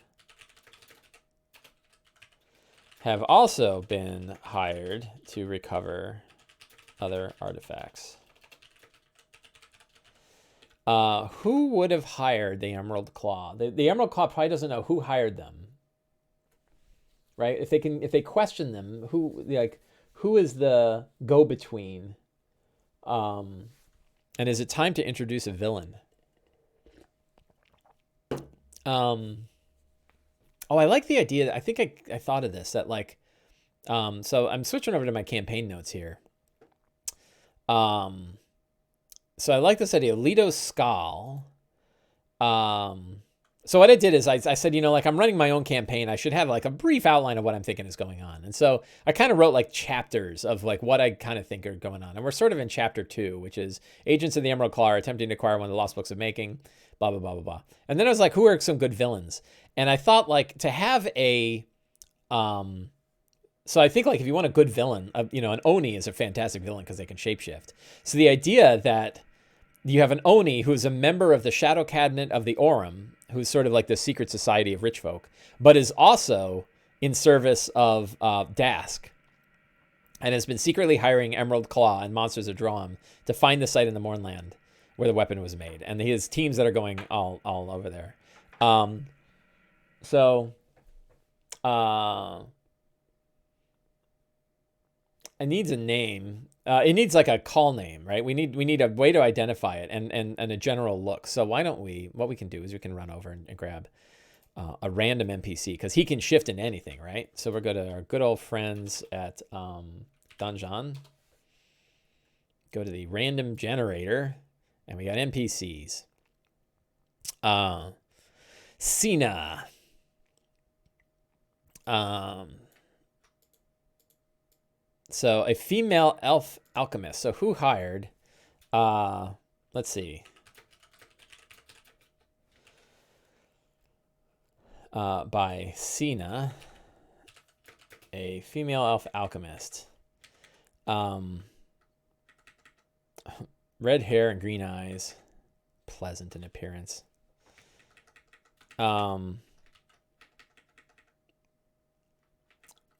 have also been hired to recover other artifacts. Who would have hired the Emerald Claw? The Emerald Claw probably doesn't know who hired them, right? If they question them, who is the go-between? And is it time to introduce a villain? I like the idea. I think I thought of this, that like, so I'm switching over to my campaign notes here. So I like this idea, Leto Skal. So what I did is I said, I'm running my own campaign. I should have like a brief outline of what I'm thinking is going on. And so I kind of wrote like chapters of like what I kind of think are going on. And we're sort of in chapter 2, which is agents of the Emerald Claw are attempting to acquire one of the lost books of making, blah, blah, blah, blah, blah. And then I was like, who are some good villains? And I thought like to have so I think like if you want a good villain, an Oni is a fantastic villain because they can shapeshift. So the idea that you have an Oni who's a member of the Shadow Cabinet of the Aurum, who's sort of like the secret society of rich folk, but is also in service of Dask, and has been secretly hiring Emerald Claw and Monsters of Droam to find the site in the Mournland where the weapon was made. And he has teams that are going all over there. It needs a name. It needs like a call name, right? We need a way to identify it and a general look. So what we can do is we can run over and grab a random NPC, because he can shift into anything, right? So we'll go to our good old friends at Dungeon. Go to the random generator, and we got NPCs. Sina. So a female elf alchemist. So who hired? Let's see. By Sina, a female elf alchemist. Red hair and green eyes, pleasant in appearance.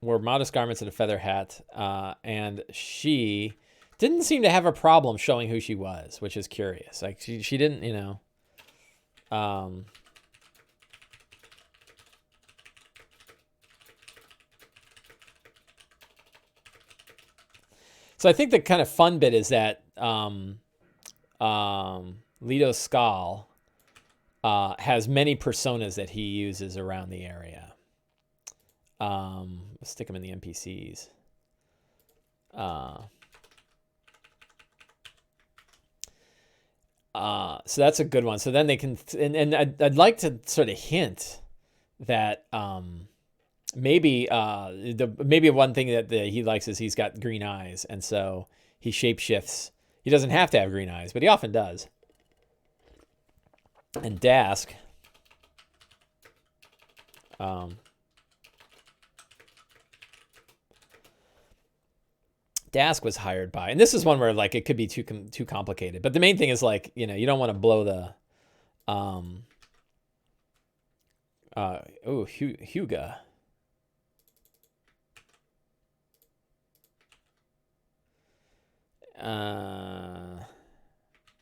Wore modest garments and a feather hat, and she didn't seem to have a problem showing who she was, which is curious. Like she didn't, So I think the kind of fun bit is that Lido Skal has many personas that he uses around the area. Let's stick them in the NPCs. So that's a good one. So then they can, and I'd like to sort of hint that maybe maybe one thing that he likes is he's got green eyes, and so he shapeshifts. He doesn't have to have green eyes, but he often does. And Dask, Dask was hired by, and this is one where like it could be too complicated. But the main thing is like, you know, you don't want to blow the Huga.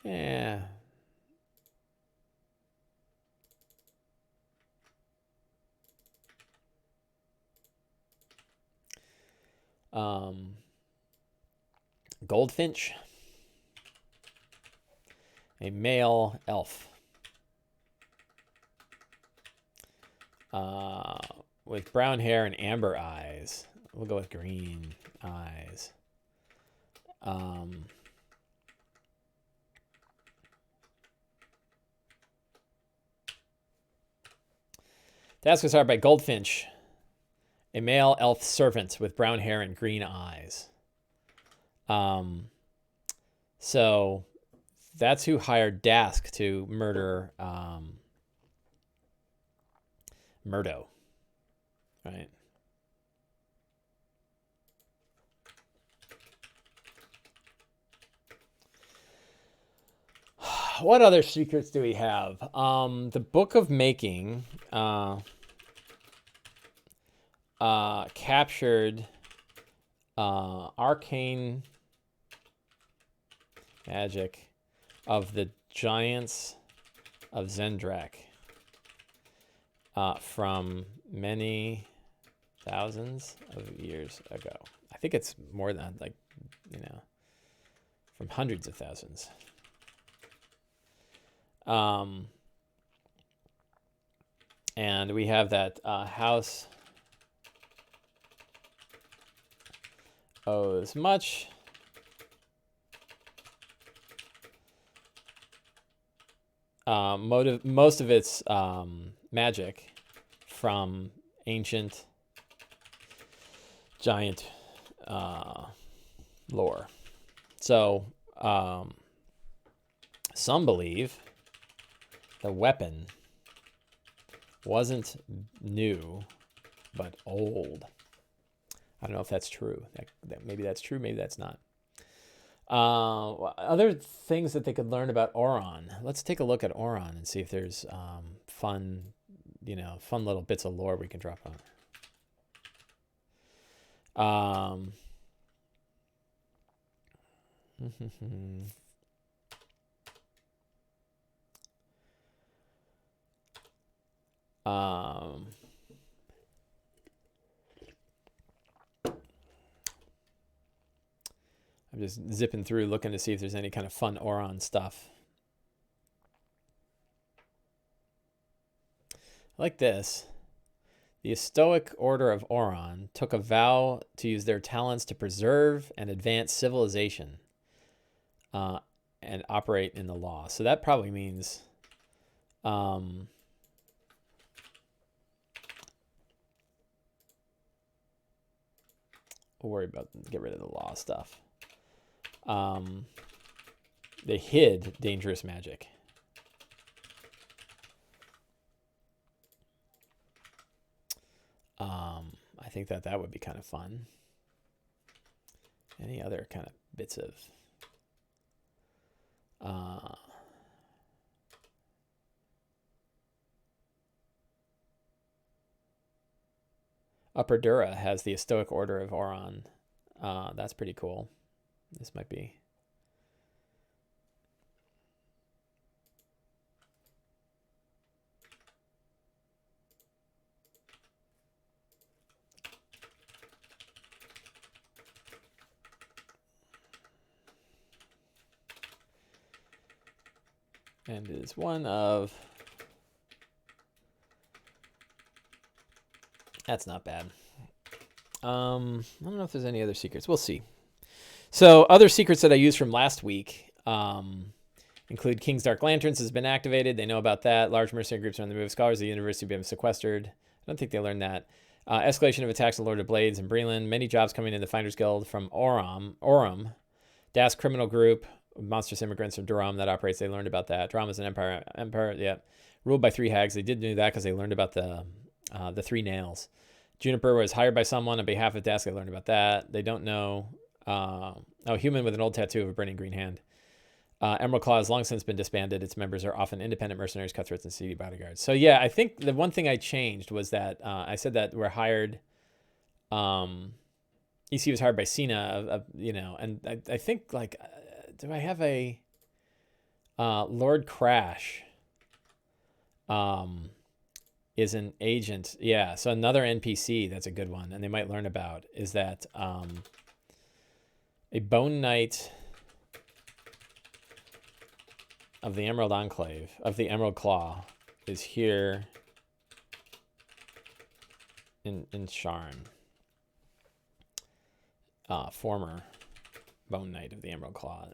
Yeah. Goldfinch, a male elf, with brown hair and amber eyes. We'll go with green eyes. Task was hired by Goldfinch, a male elf servant with brown hair and green eyes. So that's who hired Dask to murder Murdo, right? What other secrets do we have? The Book of Making captured arcane magic of the giants of Zendrak from many thousands of years ago. I think it's more than, like, you know, from hundreds of thousands. And we have that house owes much most of its magic from ancient giant lore. So some believe the weapon wasn't new, but old. I don't know if that's true. That maybe that's true, maybe that's not. Other things that they could learn about Auron. Let's take a look at Auron and see if there's fun little bits of lore we can drop on. I'm just zipping through looking to see if there's any kind of fun Auron stuff. Like this. The Stoic Order of Auron took a vow to use their talents to preserve and advance civilization and operate in the law. So that probably means we'll worry about, get rid of the law stuff. They hid dangerous magic. I think that would be kind of fun. Any other kind of bits of Upper Dura has the Stoic Order of Auron. That's pretty cool. This might be. and is one of... That's not bad. I don't know if there's any other secrets. We'll see. So other secrets that I used from last week include King's Dark Lanterns has been activated. They know about that. Large mercenary groups are on the move. Scholars of the university have been sequestered. I don't think they learned that. Escalation of attacks on Lord of Blades and Breland. Many jobs coming in the Finders Guild from Aurum. Das Criminal Group, monstrous immigrants from Durham that operates. They learned about that. Durham is an empire, yeah. Ruled by 3 hags. They did do that because they learned about the 3 nails. Juniper was hired by someone on behalf of Das. They learned about that. They don't know. Human with an old tattoo of a burning green hand. Emerald Claw has long since been disbanded. Its members are often independent mercenaries, cutthroats, and city bodyguards. So yeah, I think the one thing I changed was that I said that we're hired. EC was hired by Cena, and I think like, do I have a Lord Crash? Is an agent. Yeah, so another NPC that's a good one, and they might learn about is that a Bone Knight of the Emerald Enclave, of the Emerald Claw, is here in Sharn. Former Bone Knight of the Emerald Claw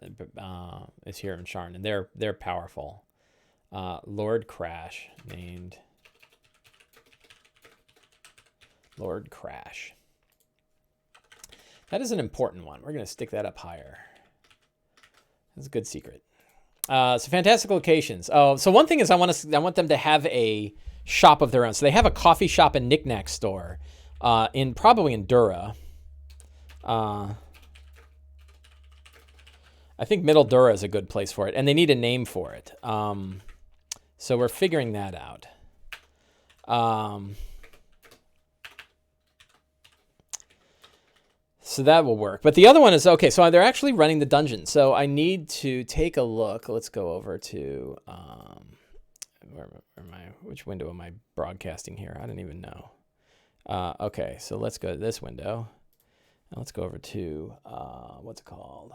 is here in Sharn, and they're powerful. Lord Crash, named Lord Crash. That is an important one. We're going to stick that up higher. That's a good secret. So fantastic locations. Oh, so one thing is I want them to have a shop of their own. So they have a coffee shop and knickknack store probably in Dura. I think Middle Dura is a good place for it, and they need a name for it. So we're figuring that out. So that will work. But the other one is, okay, so they're actually running the dungeon. So I need to take a look. Let's go over to, which window am I broadcasting here? I don't even know. Okay, so let's go to this window. And let's go over to, what's it called?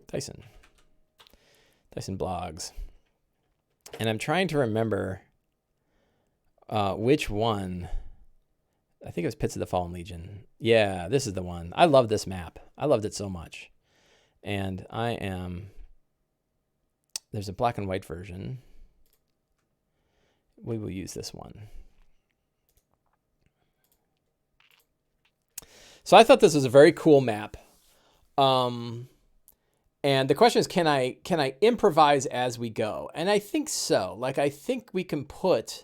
Tyson blogs. And I'm trying to remember which one. I think it was Pits of the Fallen Legion. Yeah, this is the one. I love this map. I loved it so much. And there's a black and white version. We will use this one. So I thought this was a very cool map. And the question is, can I improvise as we go? And I think so. Like, I think we can put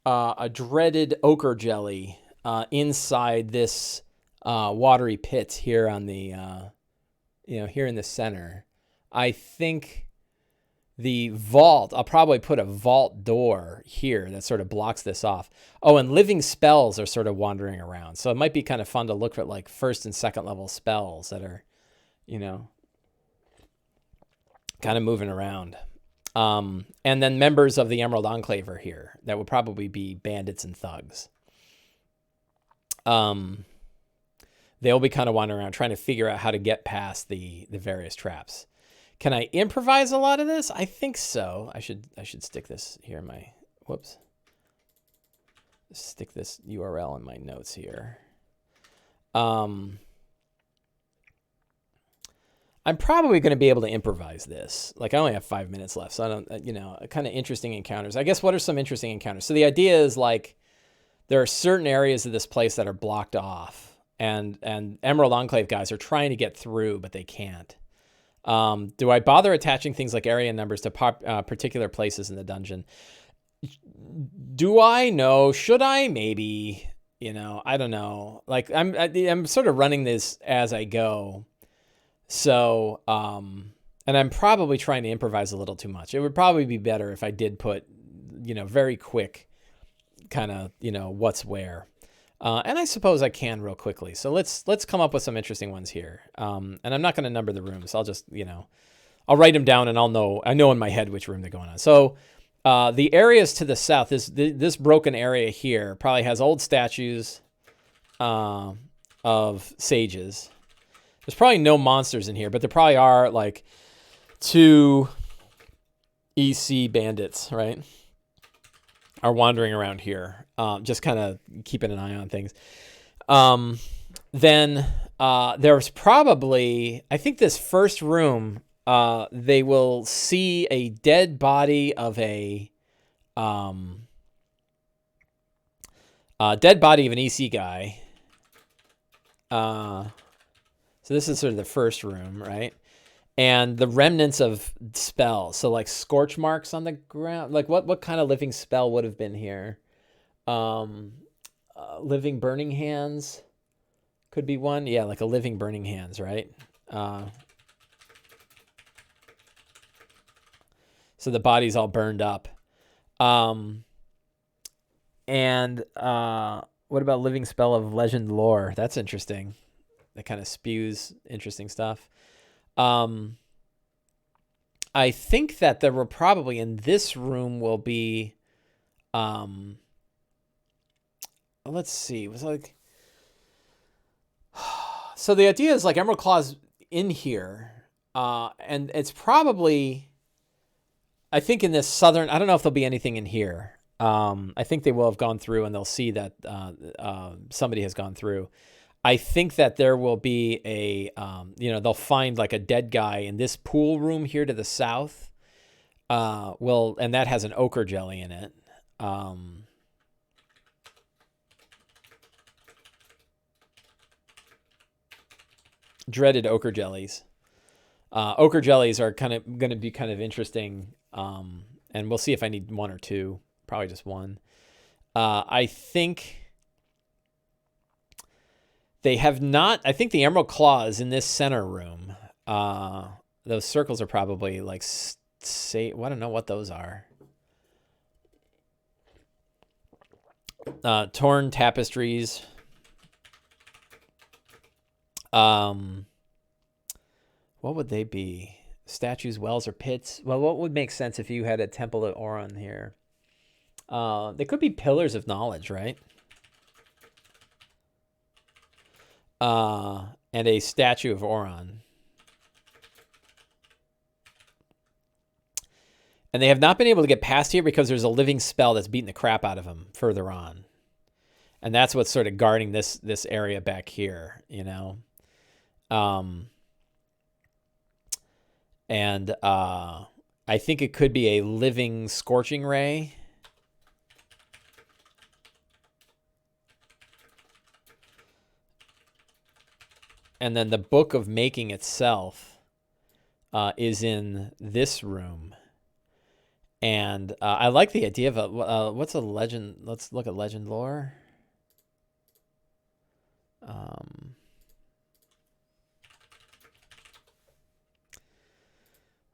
a dreaded ochre jelly inside this watery pit here on the, here in the center. I think the vault, I'll probably put a vault door here that sort of blocks this off. Oh, and living spells are sort of wandering around. So it might be kind of fun to look at like 1st and 2nd level spells that are, kind of moving around. And then members of the Emerald Enclave are here. That would probably be bandits and thugs. They'll be kind of wandering around trying to figure out how to get past the various traps. Can I improvise a lot of this? I think so. I should stick this here in my, whoops. Stick this URL in my notes here. I'm probably going to be able to improvise this. Like, I only have 5 minutes left, so I don't, kind of interesting encounters. I guess what are some interesting encounters? So the idea is like there are certain areas of this place that are blocked off, and Emerald Enclave guys are trying to get through, but they can't. Do I bother attaching things like area numbers to particular places in the dungeon? Do I know? Should I? Maybe. I don't know. Like, I'm sort of running this as I go. So, and I'm probably trying to improvise a little too much. It would probably be better if I did put, very quick kind of, what's where. And I suppose I can real quickly. So let's come up with some interesting ones here. And I'm not going to number the rooms. I'll just, I'll write them down and I know in my head which room they're going on. So, the areas to the south, this broken area here probably has old statues, of sages. There's probably no monsters in here, but there probably are like 2 EC bandits, right? Are wandering around here, just kind of keeping an eye on things. Then there's probably, I think this first room, they will see a dead body of an EC guy. So this is sort of the first room, right? And the remnants of spells. So like scorch marks on the ground. Like what kind of living spell would have been here? Living burning hands could be one. Yeah, like a living burning hands, right? So the body's all burned up. And what about living spell of legend lore? That's interesting. That kind of spews interesting stuff. I think that there will probably in this room will be, let's see, it was like, so the idea is like Emerald Claw's in here, and it's probably, I think in this southern, I don't know if there'll be anything in here. I think they will have gone through and they'll see that somebody has gone through. I think that there will be a, they'll find like a dead guy in this pool room here to the south. And that has an ochre jelly in it. Dreaded ochre jellies. Ochre jellies are kind of going to be kind of interesting. And we'll see if I need 1 or 2. Probably just 1. I think they have not. I think the Emerald Claw is in this center room. Those circles are probably like, I don't know what those are. Torn tapestries. What would they be? Statues, wells, or pits? Well, what would make sense if you had a temple of Eberron here? They could be pillars of knowledge, right? And a statue of Eberron. And they have not been able to get past here because there's a living spell that's beating the crap out of them further on. And that's what's sort of guarding this area back here, you know? And I think it could be a living scorching ray. And then the book of making itself is in this room. And I like the idea of what's a legend? Let's look at legend lore.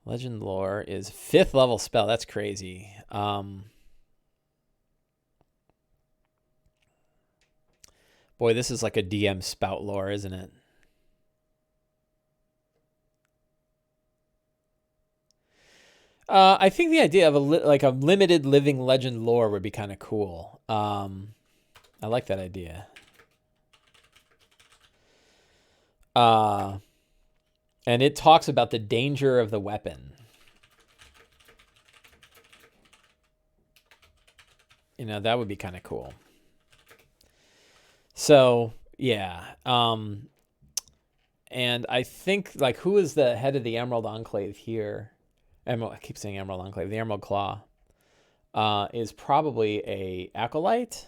Legend lore is 5th level spell. That's crazy. Boy, this is like a DM spout lore, isn't it? I think the idea of a limited living legend lore would be kind of cool. I like that idea. And it talks about the danger of the weapon. You know, that would be kind of cool. So, yeah. And I think, like, who is the head of the Emerald Enclave here? I keep saying Emerald Enclave. The Emerald Claw is probably a acolyte.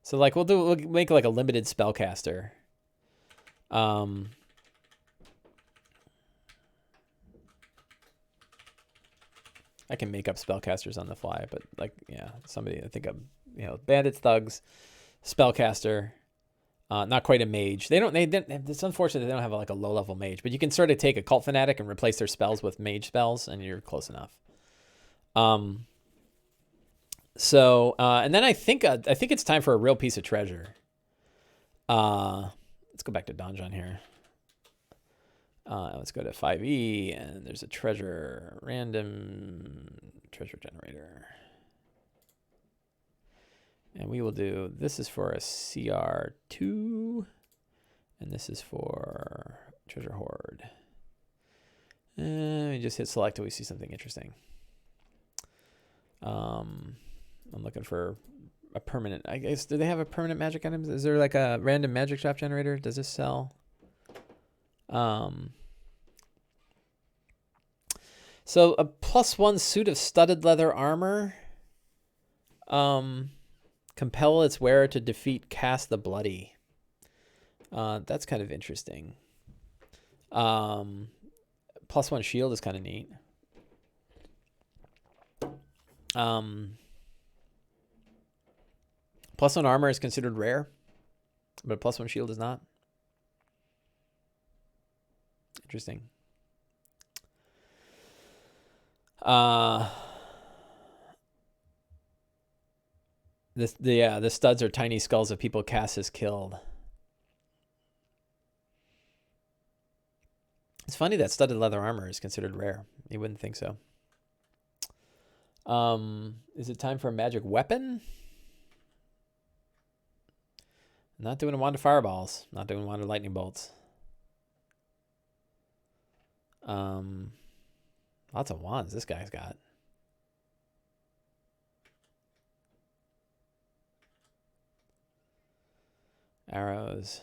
So, like, we'll make like a limited spellcaster. I can make up spellcasters on the fly, but like, yeah, somebody, I think of, bandits, thugs, spellcaster, not quite a mage. It's unfortunate they don't have like a low level mage, but you can sort of take a cult fanatic and replace their spells with mage spells, and you're close enough. And then I think it's time for a real piece of treasure. Let's go back to Donjon here. Let's go to 5e, and there's a treasure, random treasure generator. And we will this is for a CR2, and this is for Treasure hoard. We just hit select till we see something interesting. I'm looking for a permanent. I guess, do they have a permanent magic items? Is there like a random magic shop generator? Does this sell? So a +1 suit of studded leather armor. Compel its wearer to defeat Cast the Bloody. That's kind of interesting. +1 shield is kind of neat. +1 armor is considered rare, but +1 shield is not. Interesting. The studs are tiny skulls of people Cass has killed. It's funny that studded leather armor is considered rare. You wouldn't think so. Is it time for a magic weapon? Not doing a wand of fireballs. Not doing a wand of lightning bolts. Lots of wands this guy's got. Arrows.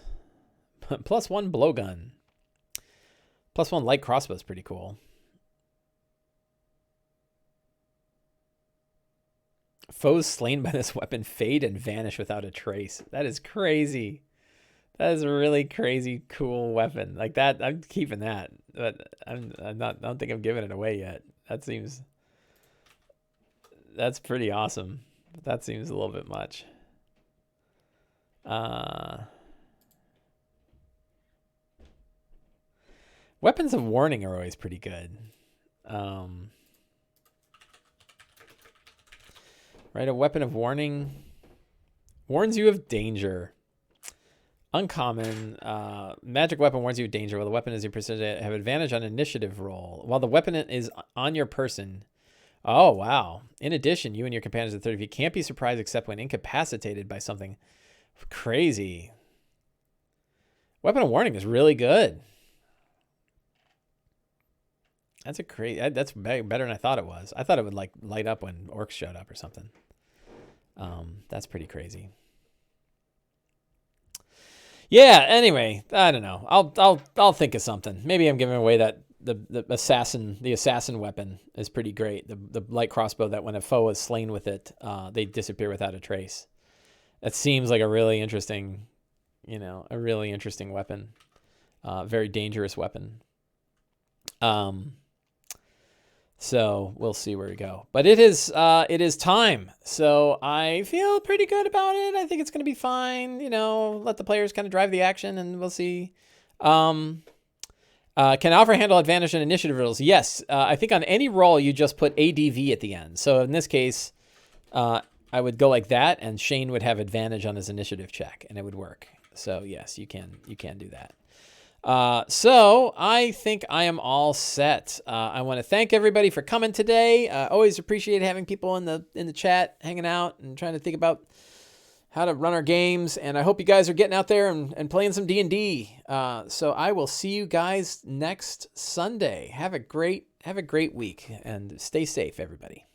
+1 blowgun. +1 light crossbow is pretty cool. Foes slain by this weapon fade and vanish without a trace. That is crazy. That is a really crazy, cool weapon. Like that, I'm keeping that, but I'm not. I don't think I'm giving it away yet. That's pretty awesome. That seems a little bit much. Weapons of warning are always pretty good. Right, a weapon of warning warns you of danger. Uncommon. Magic weapon warns you of danger. While the weapon is your precision, have advantage on initiative roll. While the weapon is on your person. Oh, wow. In addition, you and your companions at 30 feet can't be surprised except when incapacitated by something crazy. Weapon of warning is really good. That's better than I thought it was. I thought it would like light up when orcs showed up or something. That's pretty crazy. Yeah, anyway, I don't know. I'll think of something. Maybe I'm giving away that the assassin weapon is pretty great. The light crossbow that when a foe is slain with it, they disappear without a trace. That seems like a really interesting weapon. Very dangerous weapon. So we'll see where we go. But it is time. So I feel pretty good about it. I think it's going to be fine. Let the players kind of drive the action, and we'll see. Can Alfred handle advantage and initiative rolls? Yes. I think on any roll, you just put ADV at the end. So in this case, I would go like that, and Shane would have advantage on his initiative check, and it would work. So yes, you can do that. So I think I am all set. I want to thank everybody for coming today. Always appreciate having people in the chat, hanging out and trying to think about how to run our games. And I hope you guys are getting out there and playing some D&D. So I will see you guys next Sunday. Have a great week and stay safe, everybody.